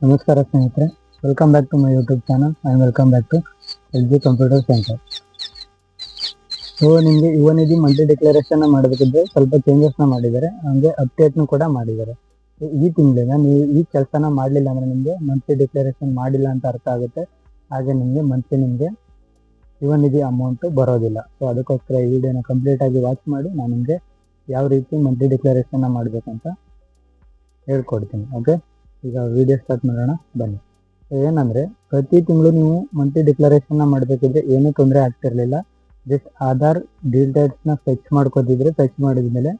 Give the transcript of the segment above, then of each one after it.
ನಮಸ್ಕಾರ ಸ್ನೇಹಿತರೆ, welcome back to my YouTube channel and welcome back to LG computer centre. So ನಿಮಗೆ Yuvanidhi monthly declaration ಮಾಡಬೇಕಿದ್ರೆ ಸ್ವಲ್ಪ ಚೇಂಜಸ್ನ ಮಾಡಿದ್ದಾರೆ, ಹಾಗೆ ಅಪ್ಡೇಟ್ನು ಕೂಡ ಮಾಡಿದ್ದಾರೆ. ಈ ತಿಂಗಳಿಂದ ನೀವು ಈ ಕೆಲಸನ ಮಾಡಲಿಲ್ಲ ಅಂದರೆ ನಿಮಗೆ ಮಂತ್ಲಿ ಡಿಕ್ಲರೇಷನ್ ಮಾಡಿಲ್ಲ ಅಂತ ಅರ್ಥ ಆಗುತ್ತೆ. ಹಾಗೆ ನಿಮಗೆ ನಿಮಗೆ ಯುವನಿಧಿ ಅಮೌಂಟು ಬರೋದಿಲ್ಲ. ಸೊ ಅದಕ್ಕೋಸ್ಕರ ಈ ವಿಡಿಯೋನ ಕಂಪ್ಲೀಟಾಗಿ ವಾಚ್ ಮಾಡಿ ನಾನು ನಿಮಗೆ ಯಾವ ರೀತಿ ಮಂತ್ಲಿ ಡಿಕ್ಲರೇಷನ್ನ ಮಾಡಬೇಕಂತ ಹೇಳ್ಕೊಡ್ತೀನಿ. ಓಕೆ, ಈಗ ವಿಡಿಯೋ ಸ್ಟಾರ್ಟ್ ಮಾಡೋಣ ಬನ್ನಿ. ಏನಂದರೆ ಪ್ರತಿ ತಿಂಗಳು ನೀವು ಮಂತ್ಲಿ ಡಿಕ್ಲರೇಷನ್ನ ಮಾಡಬೇಕಿದ್ರೆ ಏನೂ ತೊಂದರೆ ಆಗ್ತಿರಲಿಲ್ಲ. ಜಸ್ಟ್ ಆಧಾರ್ ಡೀಟೇಲ್ಸ್ನ ಫೆಚ್ ಮಾಡ್ಕೋತಿದ್ರೆ, ಫೆಚ್ ಮಾಡಿದ್ಮೇಲೆ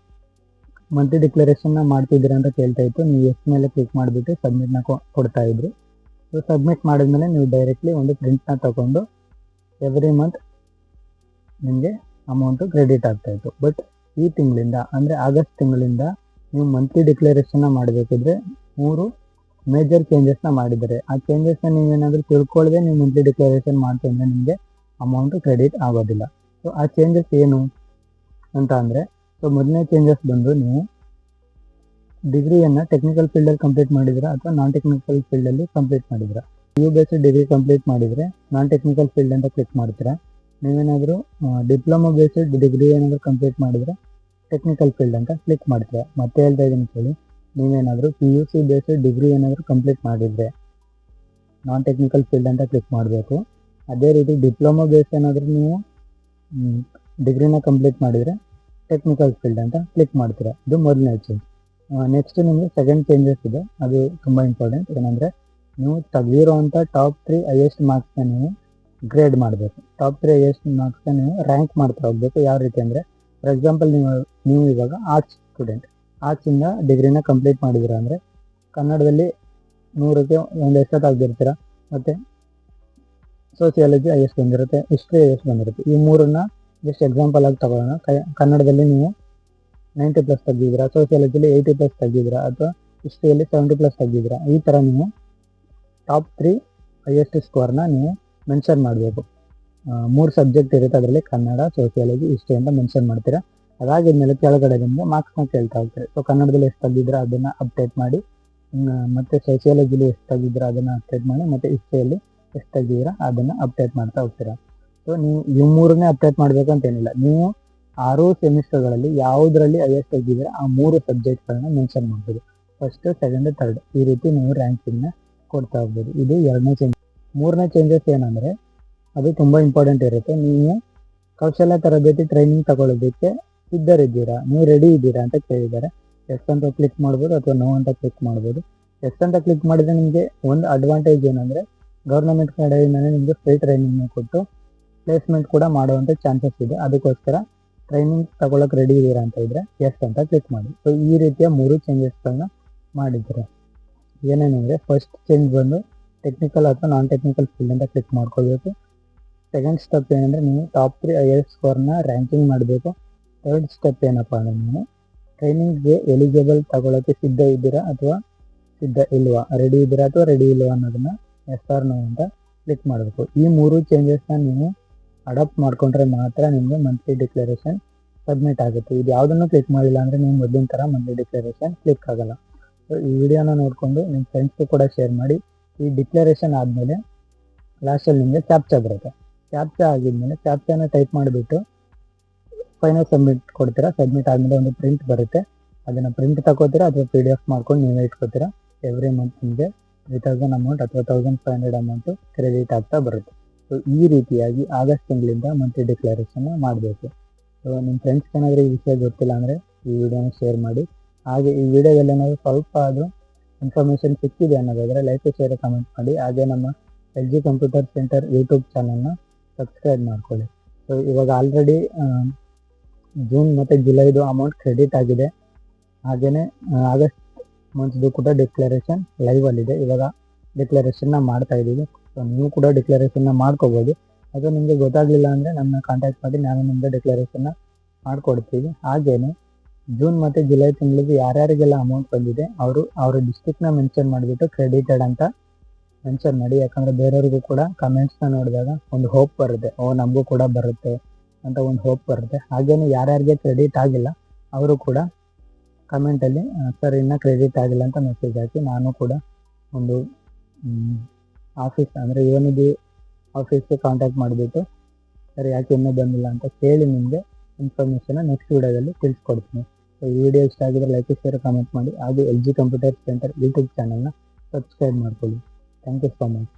ಮಂತ್ಲಿ ಡಿಕ್ಲರೇಷನ್ನ ಮಾಡ್ತಿದ್ದೀರಾ ಅಂತ ಕೇಳ್ತಾ ಇತ್ತು. ನೀವು ಎಸ್ ಮೇಲೆ ಕ್ಲಿಕ್ ಮಾಡಿಬಿಟ್ಟು ಸಬ್ಮಿಟ್ನ ಕೊಡ್ತಾ ಇದ್ರಿ. ಸೊ ಸಬ್ಮಿಟ್ ಮಾಡಿದ್ಮೇಲೆ ನೀವು ಡೈರೆಕ್ಟ್ಲಿ ಒಂದು ಪ್ರಿಂಟ್ನ ತಗೊಂಡು ಎವ್ರಿ ಮಂತ್ ನಿಮಗೆ ಅಮೌಂಟು ಕ್ರೆಡಿಟ್ ಆಗ್ತಾಯಿತ್ತು. ಬಟ್ ಈ ತಿಂಗಳಿಂದ ಅಂದರೆ ಆಗಸ್ಟ್ ತಿಂಗಳಿಂದ ನೀವು ಮಂತ್ಲಿ ಡಿಕ್ಲರೇಷನ್ನ ಮಾಡಬೇಕಿದ್ರೆ 3 ಮೇಜರ್ ಚೇಂಜಸ್ನ ಮಾಡಿದ್ದಾರೆ. ಆ ಚೇಂಜಸ್ನ ನೀವೇನಾದರೂ ತಿಳ್ಕೊಳ್ಳದೆ ನೀವು ಮಂತ್ಲಿ ಡಿಕ್ಲರೇಷನ್ ಮಾಡ್ಕೊಂಡ್ರೆ ನಿಮಗೆ ಅಮೌಂಟು ಕ್ರೆಡಿಟ್ ಆಗೋದಿಲ್ಲ. ಸೊ ಆ ಚೇಂಜಸ್ ಏನು ಅಂತ ಅಂದರೆ, ಸೊ ಮೊದಲನೇ ಚೇಂಜಸ್ ಬಂದು ನೀವು ಡಿಗ್ರಿಯನ್ನು ಟೆಕ್ನಿಕಲ್ ಫೀಲ್ಡಲ್ಲಿ ಕಂಪ್ಲೀಟ್ ಮಾಡಿದ್ದೀರಾ ಅಥವಾ ನಾನ್ ಟೆಕ್ನಿಕಲ್ ಫೀಲ್ಡಲ್ಲಿ ಕಂಪ್ಲೀಟ್ ಮಾಡಿದ್ದೀರಾ. ಬೇಸ್ಡ್ ಡಿಗ್ರಿ ಕಂಪ್ಲೀಟ್ ಮಾಡಿದರೆ ನಾನ್ ಟೆಕ್ನಿಕಲ್ ಫೀಲ್ಡ್ ಅಂತ ಕ್ಲಿಕ್ ಮಾಡ್ತೀರಾ. ನೀವೇನಾದರೂ ಡಿಪ್ಲೊಮಾ ಬೇಸ್ಡ್ ಡಿಗ್ರಿ ಏನಾದರೂ ಕಂಪ್ಲೀಟ್ ಮಾಡಿದರೆ ಟೆಕ್ನಿಕಲ್ ಫೀಲ್ಡ್ ಅಂತ ಕ್ಲಿಕ್ ಮಾಡ್ತೀರಾ. ಮತ್ತೆ ಹೇಳ್ತಾ ಇದ್ದೀನಿ ಕೇಳಿ, ನೀವೇನಾದರೂ PUC ಬೇಸ್ಡ್ ಡಿಗ್ರಿ ಏನಾದರೂ ಕಂಪ್ಲೀಟ್ ಮಾಡಿದರೆ ನಾನ್ ಟೆಕ್ನಿಕಲ್ ಫೀಲ್ಡ್ ಅಂತ ಕ್ಲಿಕ್ ಮಾಡಬೇಕು. ಅದೇ ರೀತಿ ಡಿಪ್ಲೊಮಾ ಬೇಸ್ ಏನಾದರೂ ನೀವು ಡಿಗ್ರಿನ ಕಂಪ್ಲೀಟ್ ಮಾಡಿದರೆ ಟೆಕ್ನಿಕಲ್ ಫೀಲ್ಡ್ ಅಂತ ಕ್ಲಿಕ್ ಮಾಡ್ತೀರಾ. ಇದು ಮೊದಲನೇ ಚೇಂಜ್. ನೆಕ್ಸ್ಟ್ ನಿಮಗೆ ಸೆಕೆಂಡ್ ಚೇಂಜಸ್ ಇದೆ, ಅದು ತುಂಬ ಇಂಪಾರ್ಟೆಂಟ್. ಏನಂದರೆ ನೀವು ತೆಗೆದಿರೋವಂಥ ಟಾಪ್ 3 ಹೈಯೆಸ್ಟ್ ಮಾರ್ಕ್ಸ್ನ ನೀವು ಗ್ರೇಡ್ ಮಾಡಬೇಕು. ಟಾಪ್ 3 ಹೈಯೆಸ್ಟ್ ಮಾರ್ಕ್ಸ್ನ ನೀವು ರ್ಯಾಂಕ್ ಮಾಡ್ತಾ ಹೋಗಬೇಕು. ಯಾವ ರೀತಿ ಅಂದರೆ, ಫಾರ್ ಎಕ್ಸಾಂಪಲ್ ನೀವು ಇವಾಗ ಆರ್ಟ್ಸ್ ಸ್ಟೂಡೆಂಟ್, ಆರ್ಟ್ಸಿಂದ ಡಿಗ್ರಿನ ಕಂಪ್ಲೀಟ್ ಮಾಡಿದ್ದೀರಾ ಅಂದರೆ ಕನ್ನಡದಲ್ಲಿ 100ಕ್ಕೆ ಒಂದು ಎಷ್ಟು ತೆಗೆದಿರ್ತೀರ, ಮತ್ತು ಸೋಸಿಯಾಲಜಿ ಹೈಯೆಸ್ಟ್ ಬಂದಿರುತ್ತೆ, ಹಿಸ್ಟ್ರಿ ಹೈಯೆಸ್ಟ್ ಬಂದಿರುತ್ತೆ. ಈ ಮೂರನ್ನ ಜಸ್ಟ್ ಎಕ್ಸಾಂಪಲ್ ಆಗಿ ತಗೊಳ್ಳೋಣ. ಕನ್ನಡದಲ್ಲಿ ನೀವು 90+ ತೆಗೆದಿದ್ದೀರಾ, ಸೋಸಿಯಾಲಜಿಲಿ 80+ ತೆಗೆದಿದ್ದೀರಾ, ಅಥವಾ ಹಿಸ್ಟ್ರಿಯಲ್ಲಿ 70+ ತೆಗೆದಿದ್ದೀರಾ. ಈ ಥರ ನೀವು ಟಾಪ್ 3 ಹೈಯೆಸ್ಟ್ ಸ್ಕೋರ್ನ ನೀವು ಮೆನ್ಷನ್ ಮಾಡಬೇಕು. 3 ಸಬ್ಜೆಕ್ಟ್ ಇರುತ್ತೆ, ಅದರಲ್ಲಿ ಕನ್ನಡ, ಸೋಸಿಯಾಲಜಿ, ಹಿಸ್ಟ್ರಿ ಅಂತ ಮೆನ್ಷನ್ ಮಾಡ್ತೀರಾ. ಅದಾಗಿದ್ಮೇಲೆ ಕೆಳಗಡೆ ನಿಮಗೆ ಮಾರ್ಕ್ಸ್ನ ಕೇಳ್ತಾ ಹೋಗ್ತಾರೆ. ಸೊ ಕನ್ನಡದಲ್ಲಿ ಎಷ್ಟು ತೆಗೆದಿದ್ದೀರಾ ಅದನ್ನು ಅಪ್ಡೇಟ್ ಮಾಡಿ, ಮತ್ತು ಸೋಸಿಯಾಲಜಿಲಿ ಎಷ್ಟು ತೆಗೆದಿದ್ದೀರಾ ಅದನ್ನು ಅಪ್ಡೇಟ್ ಮಾಡಿ, ಮತ್ತು ಹಿಸ್ಟ್ರಿಯಲ್ಲಿ ಎಷ್ಟು ತೆಗೆದಿದ್ದೀರಾ ಅದನ್ನು ಅಪ್ಡೇಟ್ ಮಾಡ್ತಾ ಹೋಗ್ತೀರಾ. ಸೊ ನೀವು ಈ 3ನೇ ಅಪ್ಡೇಟ್ ಮಾಡಬೇಕು ಅಂತೇನಿಲ್ಲ. ನೀವು 6 ಸೆಮಿಸ್ಟರ್ಗಳಲ್ಲಿ ಯಾವುದರಲ್ಲಿ ಹೈಯೆಸ್ಟ್ ತೆಗೆದಿದ್ದೀರಾ ಆ 3 ಸಬ್ಜೆಕ್ಟ್ಗಳನ್ನ ಮೆನ್ಷನ್ ಮಾಡ್ಬೋದು. ಫಸ್ಟ್, ಸೆಕೆಂಡ್, ಥರ್ಡ್ ಈ ರೀತಿ ನೀವು ರ್ಯಾಂಕಿಂಗ್ನ ಕೊಡ್ತಾ ಹೋಗ್ಬೋದು. ಇದು 2ನೇ ಚೇಂಜ್. 3ನೇ ಚೇಂಜಸ್ ಏನಂದರೆ, ಅದು ತುಂಬ ಇಂಪಾರ್ಟೆಂಟ್ ಇರುತ್ತೆ. ನೀವು ಕೌಶಲ್ಯ ತರಬೇತಿ ಟ್ರೈನಿಂಗ್ ತಗೊಳ್ಳೋದಕ್ಕೆ ಸಿದ್ಧರಿದ್ದೀರಾ, ನೀವು ರೆಡಿ ಇದ್ದೀರಾ ಅಂತ ಕೇಳಿದ್ದಾರೆ. ಎಸ್ ಅಂತ ಕ್ಲಿಕ್ ಮಾಡ್ಬೋದು ಅಥವಾ ನೋ ಅಂತ ಕ್ಲಿಕ್ ಮಾಡ್ಬೋದು. ಎಸ್ ಅಂತ ಕ್ಲಿಕ್ ಮಾಡಿದರೆ ನಿಮಗೆ ಒಂದು ಅಡ್ವಾಂಟೇಜ್ ಏನಂದರೆ, ಗೌರ್ಮೆಂಟ್ ಕಡೆಯಿಂದಲೇ ನಿಮಗೆ ಫ್ರೀ ಟ್ರೈನಿಂಗ್ನ ಕೊಟ್ಟು ಪ್ಲೇಸ್ಮೆಂಟ್ ಕೂಡ ಮಾಡುವಂಥ ಚಾನ್ಸಸ್ ಇದೆ. ಅದಕ್ಕೋಸ್ಕರ ಟ್ರೈನಿಂಗ್ ತಗೊಳ್ಳೋಕೆ ರೆಡಿ ಇದ್ದೀರಾ ಅಂತ ಇದ್ದರೆ ಎಸ್ ಅಂತ ಕ್ಲಿಕ್ ಮಾಡಿ. ಸೊ ಈ ರೀತಿಯ 3 ಚೇಂಜಸ್ಗಳನ್ನ ಮಾಡಿದ್ದಾರೆ. ಏನೇನೆಂದರೆ, ಫಸ್ಟ್ ಚೇಂಜ್ ಬಂದು ಟೆಕ್ನಿಕಲ್ ಅಥವಾ ನಾನ್ ಟೆಕ್ನಿಕಲ್ ಫೀಲ್ಡ್ ಅಂತ ಕ್ಲಿಕ್ ಮಾಡ್ಕೋಬೇಕು. ಸೆಕೆಂಡ್ ಸ್ಟೆಪ್ ಏನಂದರೆ, ನೀವು ಟಾಪ್ 3 ಹೈಯೆಸ್ಟ್ ಸ್ಕೋರ್ನ ರ್ಯಾಂಕಿಂಗ್ ಮಾಡಬೇಕು. ಥರ್ಡ್ ಸ್ಟೆಪ್ ಏನಪ್ಪ ಅಂದರೆ, ನೀವು ಟ್ರೈನಿಂಗ್ಗೆ ಎಲಿಜಿಬಲ್ ತಗೊಳ್ಳೋಕ್ಕೆ ಸಿದ್ಧ ಇದ್ದೀರಾ ಅಥವಾ ಸಿದ್ಧ ಇಲ್ವಾ, ರೆಡಿ ಇದ್ದೀರಾ ಅಥವಾ ರೆಡಿ ಇಲ್ವಾ ಅನ್ನೋದನ್ನು ಎಸ್ ಆರ್ ನೋ ಅಂತ ಕ್ಲಿಕ್ ಮಾಡಬೇಕು. ಈ 3 ಚೇಂಜಸ್ನ ನೀವು ಅಡಾಪ್ಟ್ ಮಾಡಿಕೊಂಡ್ರೆ ಮಾತ್ರ ನಿಮಗೆ ಮಂತ್ಲಿ ಡಿಕ್ಲರೇಷನ್ ಸಬ್ಮಿಟ್ ಆಗುತ್ತೆ. ಇದು ಯಾವುದನ್ನು ಕ್ಲಿಕ್ ಮಾಡಿಲ್ಲ ಅಂದರೆ ನೀವು ಮೊದಲಿನ ಥರ ಮಂತ್ಲಿ ಡಿಕ್ಲರೇಷನ್ ಕ್ಲಿಕ್ ಆಗೋಲ್ಲ. ಸೊ ಈ ವಿಡಿಯೋನ ನೋಡಿಕೊಂಡು ನಿಮ್ಮ ಫ್ರೆಂಡ್ಸ್ಗೂ ಕೂಡ ಶೇರ್ ಮಾಡಿ. ಈ ಡಿಕ್ಲರೇಷನ್ ಆದಮೇಲೆ ಲಾಸ್ಟಲ್ಲಿ ನಿಮಗೆ ಕ್ಯಾಪ್ಚಾ ಬರುತ್ತೆ. ಕ್ಯಾಪ್ಚಾ ಆಗಿದ್ಮೇಲೆ ಕ್ಯಾಪ್ಚಾನ ಟೈಪ್ ಮಾಡಿಬಿಟ್ಟು ಫೈನಲ್ ಸಬ್ಮಿಟ್ ಕೊಡ್ತೀರಾ. ಸಬ್ಮಿಟ್ ಆದಮೇಲೆ ಒಂದು ಪ್ರಿಂಟ್ ಬರುತ್ತೆ, ಅದನ್ನು ಪ್ರಿಂಟ್ ತಗೋತೀರಾ ಅಥವಾ PDF ಮಾಡ್ಕೊಂಡು ನೀವೇ ಇಟ್ಕೋತೀರಾ. ಎವ್ರಿ ಮಂತ್ ನಿಮಗೆ 3000 ಅಮೌಂಟ್ ಅಥವಾ 1500 ಅಮೌಂಟು ಕ್ರೆಡಿಟ್ ಆಗ್ತಾ ಬರುತ್ತೆ. ಸೊ ಈ ರೀತಿಯಾಗಿ ಆಗಸ್ಟ್ ತಿಂಗಳಿಂದ ಮಂತ್ಲಿ ಡಿಕ್ಲರೇಷನ್ನ ಮಾಡಬೇಕು. ಸೊ ನಿಮ್ಮ ಫ್ರೆಂಡ್ಸ್ಗೆ ಏನಾದರೂ ಈ ವಿಷಯ ಗೊತ್ತಿಲ್ಲ ಅಂದರೆ ಈ ವಿಡಿಯೋನ ಶೇರ್ ಮಾಡಿ. ಹಾಗೆ ಈ ವಿಡಿಯೋದಲ್ಲಿ ಏನಾದರೂ ಸ್ವಲ್ಪ ಆದರೂ ಇನ್ಫಾರ್ಮೇಷನ್ ಸಿಕ್ಕಿದೆ ಅನ್ನೋದಾದರೆ ಲೈಕ್, ಶೇರ್, ಕಮೆಂಟ್ ಮಾಡಿ. ಹಾಗೆ ನಮ್ಮ LG ಕಂಪ್ಯೂಟರ್ ಸೆಂಟರ್ ಯೂಟ್ಯೂಬ್ ಚಾನಲ್ನ ಸಬ್ಸ್ಕ್ರೈಬ್ ಮಾಡ್ಕೊಳ್ಳಿ. ಸೊ ಇವಾಗ ಆಲ್ರೆಡಿ ಜೂನ್ ಮತ್ತು ಜುಲೈದು ಅಮೌಂಟ್ ಕ್ರೆಡಿಟ್ ಆಗಿದೆ. ಹಾಗೆಯೇ ಆಗಸ್ಟ್ ಮಂತ್ದು ಕೂಡ ಡಿಕ್ಲರೇಷನ್ ಲೈವಲ್ಲಿದೆ. ಇವಾಗ ಡಿಕ್ಲರೇಷನ್ನ ಮಾಡ್ತಾ ಇದ್ದೀವಿ. ಸೊ ನೀವು ಕೂಡ ಡಿಕ್ಲರೇಷನ್ನ ಮಾಡ್ಕೋಬೋದು. ಅದು ನಿಮಗೆ ಗೊತ್ತಾಗಲಿಲ್ಲ ಅಂದರೆ ನಮ್ಮನ್ನ ಕಾಂಟ್ಯಾಕ್ಟ್ ಮಾಡಿ, ನಾನು ನಿಮ್ಮದು ಡಿಕ್ಲರೇಷನ್ನ ಮಾಡಿಕೊಡ್ತೀವಿ. ಹಾಗೆಯೇ ಜೂನ್ ಮತ್ತು ಜುಲೈ ತಿಂಗಳಿಗೆ ಯಾರ್ಯಾರಿಗೆಲ್ಲ ಅಮೌಂಟ್ ಬಂದಿದೆ ಅವರ ಡಿಸ್ಟ್ರಿಕ್ಟ್ನ ಮೆನ್ಷನ್ ಮಾಡಿಬಿಟ್ಟು ಕ್ರೆಡಿಟೆಡ್ ಅಂತ ಮೆನ್ಷನ್ ಮಾಡಿ. ಯಾಕಂದರೆ ಬೇರೆಯವ್ರಿಗೂ ಕೂಡ ಕಮೆಂಟ್ಸ್ನ ನೋಡಿದಾಗ ಒಂದು ಹೋಪ್ ಬರುತ್ತೆ, ನಮಗೂ ಕೂಡ ಬರುತ್ತೆ ಅಂತ ಒಂದು ಹೋಪ್ ಬರುತ್ತೆ. ಹಾಗೆಯೇ ಯಾರ್ಯಾರಿಗೆ ಕ್ರೆಡಿಟ್ ಆಗಿಲ್ಲ ಅವರು ಕೂಡ ಕಮೆಂಟಲ್ಲಿ ಸರ್ ಇನ್ನೂ ಕ್ರೆಡಿಟ್ ಆಗಿಲ್ಲ ಅಂತ ಮೆಸೇಜ್ ಹಾಕಿ, ನಾನು ಕೂಡ ಒಂದು ಆಫೀಸ್ ಅಂದರೆ ಯುವನಿಧಿ ಆಫೀಸ್ಗೆ ಕಾಂಟ್ಯಾಕ್ಟ್ ಮಾಡಿಬಿಟ್ಟು ಸರ್ ಯಾಕೆ ಇನ್ನೂ ಬಂದಿಲ್ಲ ಅಂತ ಕೇಳಿ ನಿಮಗೆ ಇನ್ಫಾರ್ಮೇಷನ್ನ ನೆಕ್ಸ್ಟ್ ವೀಡಿಯೋದಲ್ಲಿ ತಿಳಿಸ್ಕೊಡ್ತೀನಿ. ಸೊ ಈ ವಿಡಿಯೋ ಇಷ್ಟ ಆಗಿದ್ರೆ ಲೈಕ್ ಶೇರ್ ಕಾಮೆಂಟ್ ಮಾಡಿ, ಹಾಗೆ LG ಕಂಪ್ಯೂಟರ್ ಸೆಂಟರ್ ಯೂಟ್ಯೂಬ್ ಚಾನಲ್ನ ಸಬ್ಸ್ಕ್ರೈಬ್ ಮಾಡ್ಕೊಳ್ಳಿ. Thank you so much.